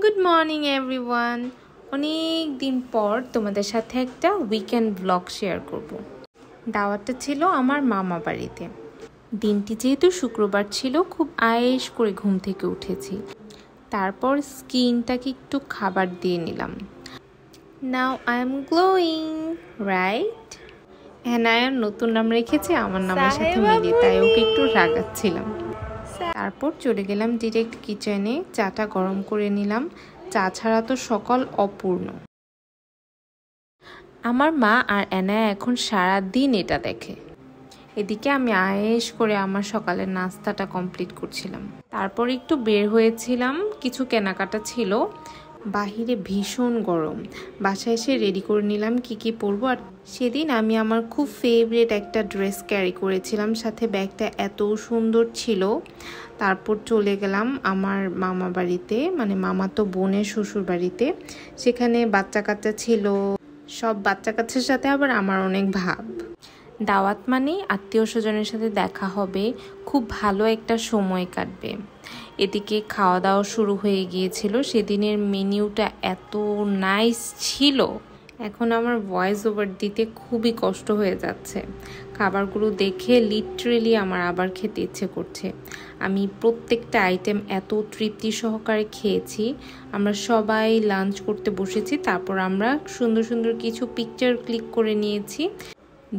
Good morning everyone. অনেক দিন পর তোমাদের সাথে একটা উইকেন্ড ব্লগ শেয়ার করব। দাওয়াতটা ছিল আমার মামা বাড়িতে। দিনটি যেহেতু শুক্রবার ছিল, খুব আয়েশ করে ঘুম থেকে উঠেছি। তারপর স্কিনটাকে একটু খাবার দিয়ে নিলাম। Now I am glowing, right? হ্যাঁ, নতুন নাম রেখেছে আমার নামের সাথে মিলিয়ে, তাই ওকে একটু রাগাচ্ছিলাম। তারপর চলে গেলাম ডিরেক্ট কিচেনে, চাটা গরম করে নিলাম। চা ছাড়া তো সকাল অপূর্ণ। আমার মা আর এনায়া এখন সারা দিন এটা দেখে। এদিকে আমি আয়েশ করে আমার সকালের নাস্তাটা কমপ্লিট করছিলাম। তারপর একটু বের হয়েছিলাম, কিছু কেনাকাটা ছিল। বাহিরে ভীষণ গরম। বাসায় এসে রেডি করে নিলাম কি পরবো। আর সেদিন আমি আমার খুব ফেভারিট একটা ড্রেস ক্যারি করেছিলাম, সাথে ব্যাগটা এত সুন্দর ছিল। তারপর চলে গেলাম আমার মামা বাড়িতে, মানে মামাতো বোনের শ্বশুর বাড়িতে। সেখানে বাচ্চা কাচ্চা ছিল, সব বাচ্চা কাচ্চার সাথে আবার আমার অনেক ভাব। দাওয়াত মানে আত্মীয় স্বজনের সাথে দেখা হবে, খুব ভালো একটা সময় কাটবে। এদিকে খাওয়া দাওয়া শুরু হয়ে গিয়েছিল। সেদিনের মেনিউটা এত নাইস ছিল, এখন আমার ভয়েস ওভার দিতে খুবই কষ্ট হয়ে যাচ্ছে। খাবারগুলো দেখে লিটারেলি আমার আবার খেতে ইচ্ছে করছে। আমি প্রত্যেকটা আইটেম এত তৃপ্তি সহকারে খেয়েছি। আমরা সবাই লাঞ্চ করতে বসেছি, তারপর আমরা সুন্দর সুন্দর কিছু পিকচার ক্লিক করে নিয়েছি।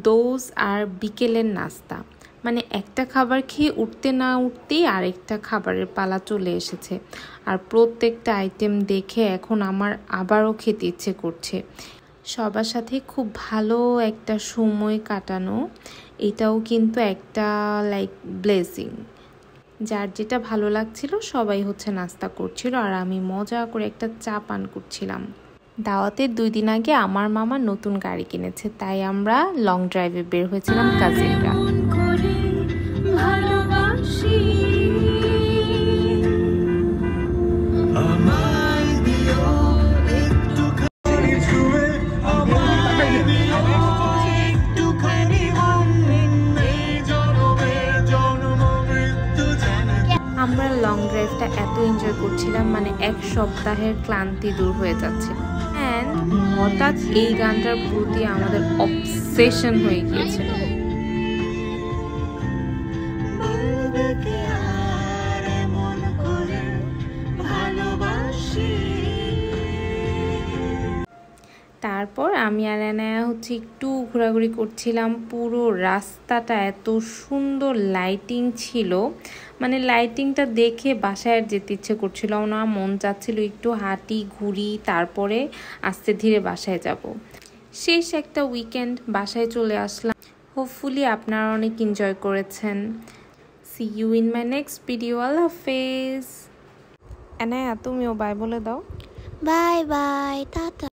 দোজ আর বিকেলের নাস্তা, মানে একটা খাবার খেয়ে উঠতে না উঠতেই আরেকটা খাবারের পালা চলে এসেছে। আর প্রত্যেকটা আইটেম দেখে এখন আমার আবারও খেতে ইচ্ছে করছে। সবার সাথে খুব ভালো একটা সময় কাটানো, এটাও কিন্তু একটা লাইক ব্লেসিং। যার যেটা ভালো লাগছিল সবাই নাস্তা করছিল, আর আমি মজা করে একটা চা পান করছিলাম। দাওয়াতের 2 দিন আগে আমার মামা নতুন গাড়ি কিনেছে, তাই আমরা লং ড্রাইভে বের হয়েছিলাম কাজিনরা। আমরা লং ড্রাইভটা এত এনজয় করছিলাম, মানে এক সপ্তাহের ক্লান্তি দূর হয়ে যাচ্ছে। অ্যান্ড হঠাৎ এই গানটার প্রতি আমাদের অবসেশন হয়ে গিয়েছিল। তারপর আমি আর এনায়া একটু ঘোরাঘুরি করছিলাম। পুরো রাস্তাটা এত সুন্দর লাইটিং ছিল, মানে লাইটিংটা দেখে বাসায় আর যেতে ইচ্ছে করছিল না। মন চাচ্ছিল একটু হাঁটি ঘুরি, তারপরে আস্তে ধীরে বাসায় যাব। শেষ একটা উইকেন্ড, বাসায় চলে আসলাম। হোপফুলি আপনারা অনেক এনজয় করেছেন। See you in my next video. আল্লাহ হাফেজ। এনায়া, তুমিও বাই বলে দাও। Bye bye, tata.